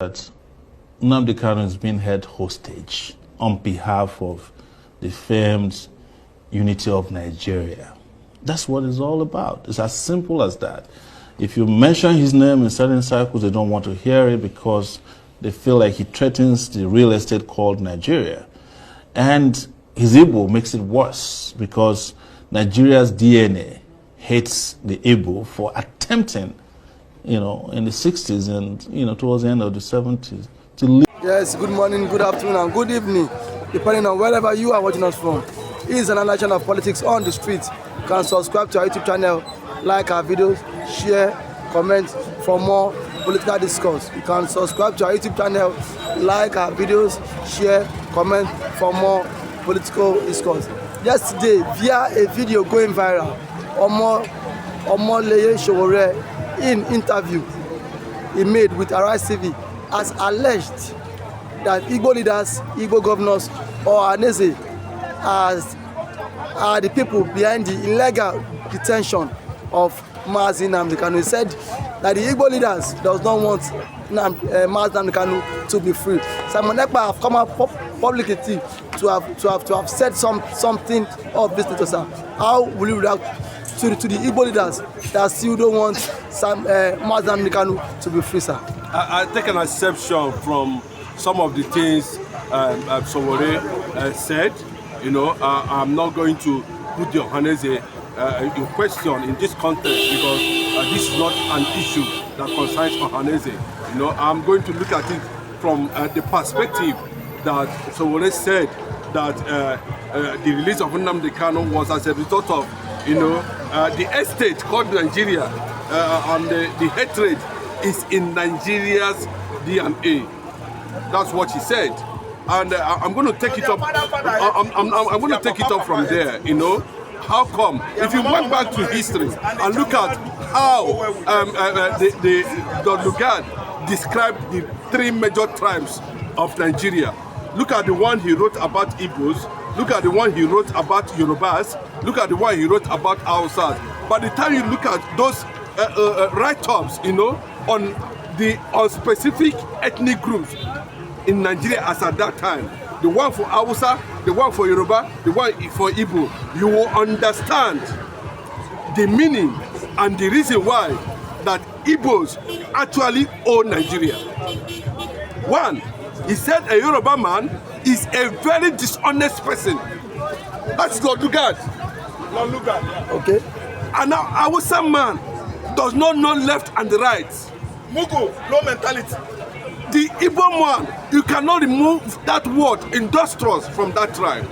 that NNAMDI KANU is being held hostage on behalf of the famed unity of Nigeria. That's what it's all about. It's as simple as that. If you mention his name in certain circles, they don't want to hear it because they feel like he threatens the real estate called Nigeria. And his Igbo makes it worse because Nigeria's DNA hates the Igbo for attempting, in the 60s and, towards the end of the 70s to leave. Yes, good morning, good afternoon, and good evening, depending on wherever you are watching us from. This is an analysis of politics on the street. You can subscribe to our YouTube channel, like our videos, share, comment for more political discourse. You can subscribe to our YouTube channel, like our videos, share, comment for more political discourse. Yesterday, via a video going viral, omoleye SOWORE, in interview he made with Arise TV, has alleged that Igbo leaders, Igbo governors, or NNAMDI are the people behind the illegal detention of NNAMDI KANU. He said that the Igbo leaders does not want NNAMDI KANU to be free. Simon Ekpa have come up publicly to have said something of this nature, sir. How will you react to the Igbo leaders that still don't want NNAMDI KANU to be free, sir? I take an exception from some of the things SOWORE said. I'm not going to put the Ohaneze in question in this context because this is not an issue that concerns Ohaneze. I'm going to look at it from the perspective that SOWORE said that the release of NNAMDI KANU was as a result of the estate called Nigeria, and the hatred is in Nigeria's DNA. That's what he said, and I'm going to take it up. I'm going to take it up from there. How come? If you went back to history and look at how the Lugard described the three major tribes of Nigeria, look at the one he wrote about Igbos. Look at the one he wrote about Yorubas. Look at the one he wrote about Hausas. By the time you look at those write-ups, on specific ethnic groups in Nigeria as at that time, the one for Hausa, the one for Yoruba, the one for Igbo, you will understand the meaning and the reason why that Igbos actually own Nigeria. One, he said a Yoruba man is a very dishonest person. That's Lord Lugard. Lord Lugard, yeah. Okay. And now Hausa man does not know left and the right. Mugu, low mentality. The Igbo man, you cannot remove that word industrious from that tribe,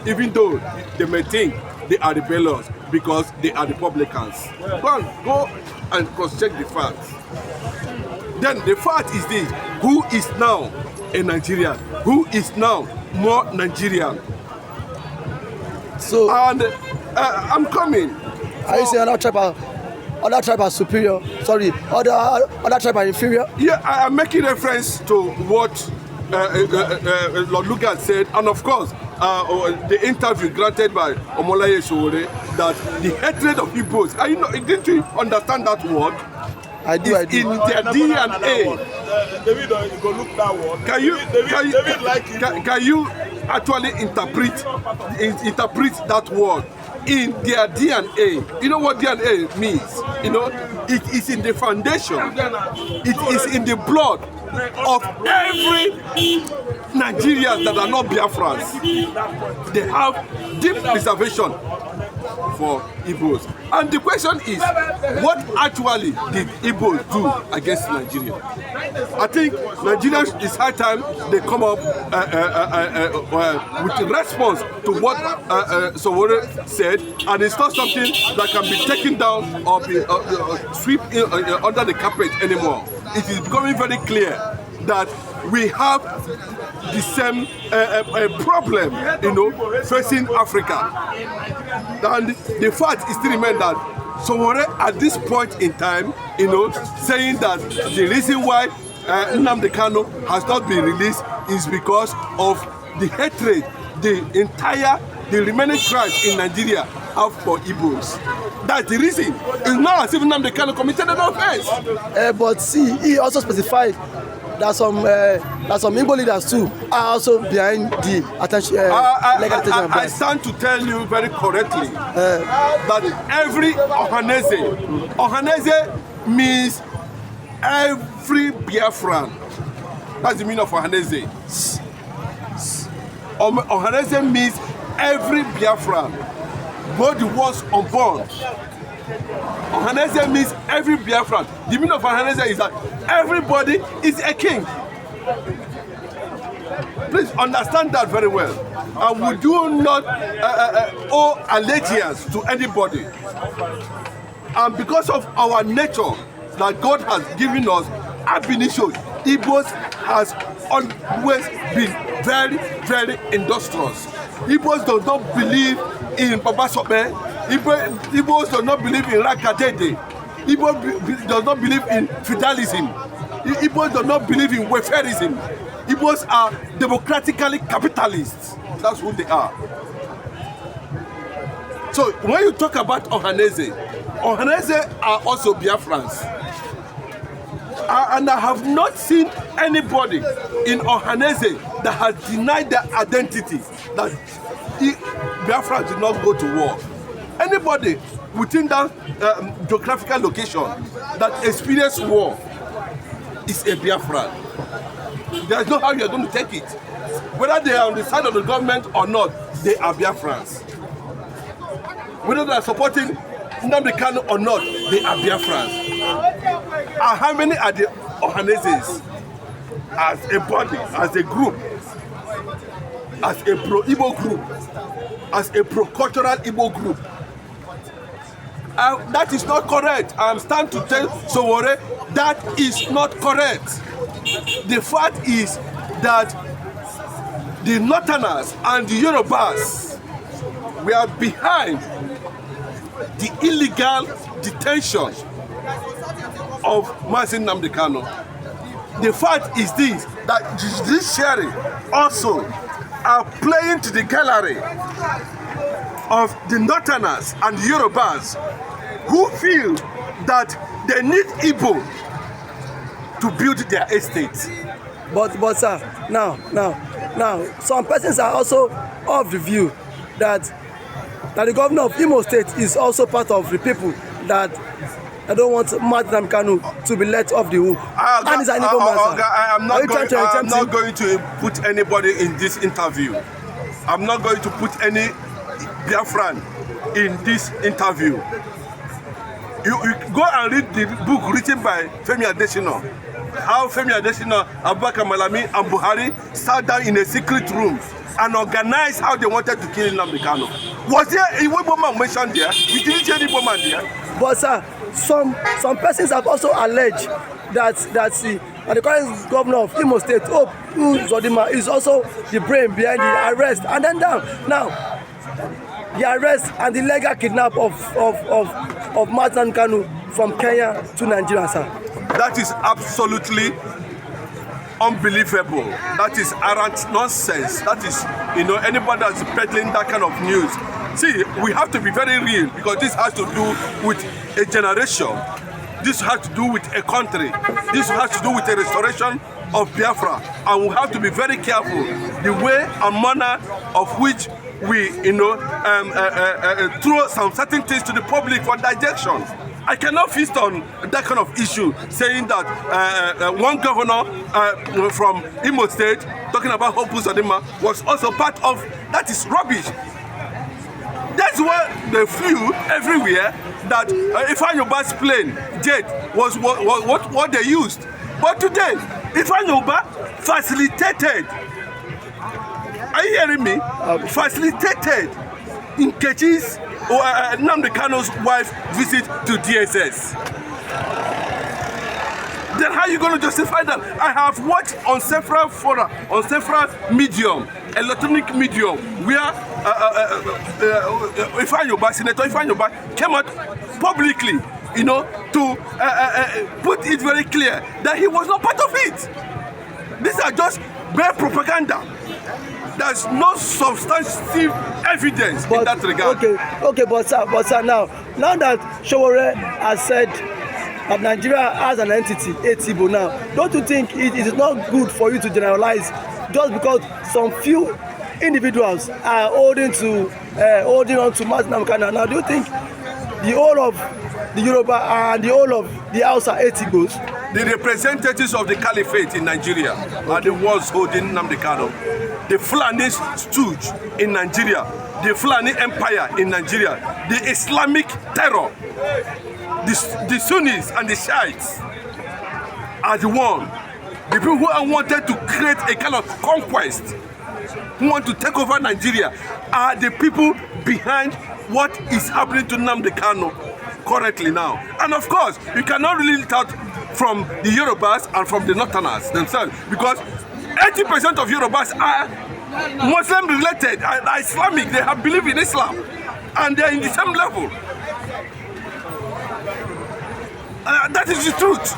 even though they may think they are rebellious because they are Republicans. Go and cross-check the facts. Then the fact is this: who is now a Nigerian? Who is now more Nigerian? So, and I'm coming. Are you saying other tribe are superior? Sorry, other tribe are inferior? Yeah, I am making reference to what Lord Lugard said, and of course, the interview granted by omoleye SOWORE, that the hatred of Igbos. Didn't you understand that word? I do. In their DNA. David, go look that word. Can you actually interpret that word? In their DNA. You know what DNA means? It is in the foundation. It is in the blood of every Nigerian that are not Biafrans. They have deep reservation for Igbos. And the question is, what actually did Igbos do against Nigeria? I think Nigerians, it's high time they come up with a response to what SOWORE said, and it's not something that can be taken down or be swept under the carpet anymore. It is becoming very clear that we have the same problem, facing Africa. And the fact is still remain that SOWORE at this point in time, saying that the reason why NNAMDI KANU has not been released is because of the hatred the remaining tribes in Nigeria have for Igbos. That's the reason. It's not as if NNAMDI KANU committed an offense. But see, he also specified that some Igbo leaders too are also behind the attention, legal detention of I stand to tell you very correctly that every Ohanese means every Biafran. That's the meaning of Ohanese. Ohanese means every Biafran, both the ones unborn. Ohanese means every Biafran. The meaning of Ohanese is that everybody is a king. Please understand that very well. And we do not owe allegiance to anybody. And because of our nature that God has given us, ab initio, Igbos has always been very, very industrious. Igbos do not believe in Baba Sope. Igbos do not believe in Rakadede. Igbos does not believe in feudalism. Igbos do not believe in welfareism. Igbos are democratically capitalists. That's who they are. So when you talk about Ohanese are also Biafrans. And I have not seen anybody in Ohanese that has denied their identity, that Biafra did not go to war. Anybody within that geographical location that experienced war is a Biafran. There's no how you're going to take it. Whether they are on the side of the government or not, they are Biafrans. Whether they are supporting NNAMDI KANU or not, they are Biafrans. And how many are the Ohaneses as a body, as a group, as a pro-Igbo group, as a pro-cultural Igbo group? That is not correct. I stand to tell SOWORE that is not correct. The fact is that the Northerners and the Yorubas were behind the illegal detention of NNAMDI KANU. The fact is this, that Judicial also are playing to the gallery of the Northerners and the Yorubas who feel that they need Igbo to build their estates. But sir, now, some persons are also of the view that the governor of Imo State is also part of the people that I don't want NNAMDI KANU to be let off the hook. And it's an Igbo man, sir. I'm not going to put anybody in this interview. I'm not going to put any Biafran in this interview. You go and read the book written by Femi Adesina. How Femi Adesina, Abubakar Malami, and Buhari sat down in a secret room and organized how they wanted to kill NNAMDI KANU. Was there a Igbo man mentioned there? We didn't see any Igbo man there. But sir, some persons have also alleged that the current governor of Imo State, Hope Uzodinma, is also the brain behind the arrest and then now the arrest and the legal kidnap of NNAMDI KANU from Kenya to Nigeria, sir. That is absolutely unbelievable. That is arrant nonsense. That is, anybody that's peddling that kind of news. See, we have to be very real because this has to do with a generation. This has to do with a country. This has to do with a restoration of Biafra. And we have to be very careful the way and manner of which we, throw some certain things to the public for digestion. I cannot feast on that kind of issue, saying that one governor from Imo State, talking about Hope Uzodinma, was also part of. That is rubbish. That's why they flew everywhere that Ifanyoba's plane, jet, was what they used. But today, Ifanyoba facilitated, are you hearing me? Facilitated Nkechi's NNAMDI KANU's wife visit to DSS. Then how are you going to justify that? I have watched on several fora, on several medium, electronic medium, where Senator Ifanyoba came out publicly, to put it very clear that he was not part of it. These are just bare propaganda. There's no substantive evidence in that regard. Okay, but sir, now that SOWORE has said that Nigeria as an entity hates Igbo now, don't you think it is not good for you to generalize just because some few individuals are holding on to Nnamdi Kanu? Now, do you think the whole of the Yoruba and the whole of the Hausa hate Igbos? The representatives of the caliphate in Nigeria are the ones holding Nnamdi Kanu. The Fulani stooge in Nigeria, the Fulani empire in Nigeria, the Islamic terror, the Sunnis and the Shiites are the one. The people who wanted to create a kind of conquest, who want to take over Nigeria, are the people behind what is happening to Nnamdi Kanu currently now. And of course, you cannot really tell from the Yorubas and from the Northerners themselves, because 80% of Yorubas are Muslim related, are Islamic, they have believed in Islam, and they are in the same level. That is the truth.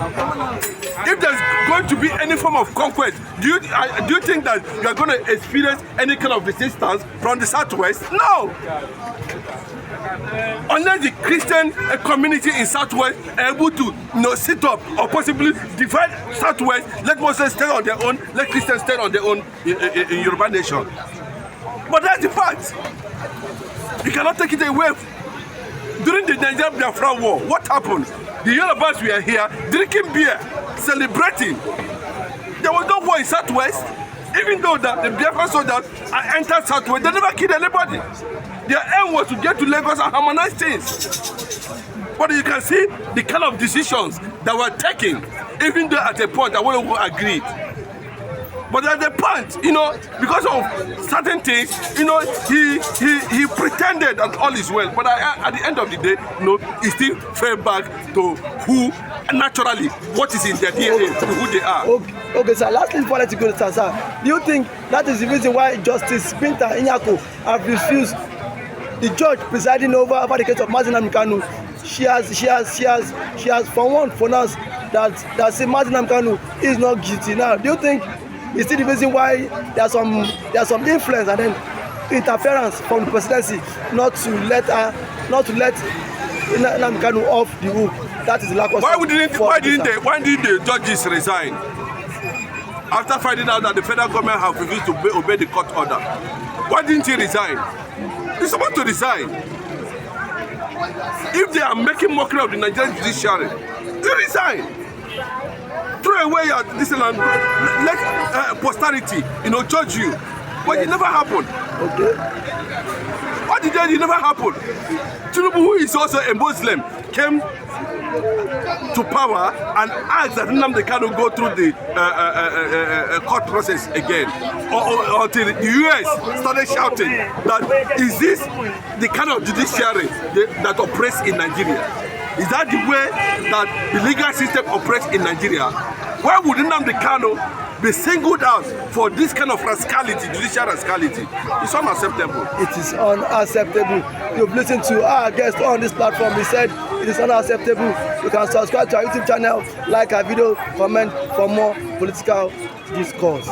If there's going to be any form of conquest, do you think that you are going to experience any kind of resistance from the Southwest? No. Unless the Christian community in Southwest are able to sit up or possibly divide Southwest, let Muslims stay on their own, let Christians stay on their own in Yoruba nation. But that's the fact. You cannot take it away. During the Nigeria-Biafra war, what happened? The Yorubas were here drinking beer, celebrating. There was no war in Southwest. Even though the Biafra soldiers entered Southwest, they never killed anybody. Their aim was to get to Lagos and harmonize things. But you can see the kind of decisions that were taken, even though at a point I wouldn't agree. But at the point, because of certain things, he pretended that all is well. But at the end of the day, he still fell back to who, naturally, what is in their DNA, to who they are. Okay, sir. Lastly, before I let you go, sir, do you think that is the reason why Justice Binta Inyako have refused the judge presiding over the case of Nnamdi Kanu? She has for one pronounced that Nnamdi Kanu is not guilty. Now, do you think it's still the reason why there's some influence and then interference from the presidency not to let Nnamdi Kanu off the hook? That is the lack of. Why didn't the judges resign after finding out that the federal government have refused to obey the court order? Why didn't he resign? He's supposed to resign. If they are making mockery of the Nigerian judiciary, they resign. Throw away your this and let posterity, judge you. But it never happened. Okay. What did it never happen? Tinubu, who is also a Muslim, came to power and asked that Nnamdi Kanu go through the court process again, until the US started shouting that is this the kind of judiciary that operates in Nigeria? Is that the way that the legal system operates in Nigeria? Why would Nnamdi Kanu be singled out for this kind of rascality, judicial rascality? It's unacceptable. It is unacceptable. You've listened to our guest on this platform. He said it is unacceptable. You can subscribe to our YouTube channel, like our video, comment for more political discourse.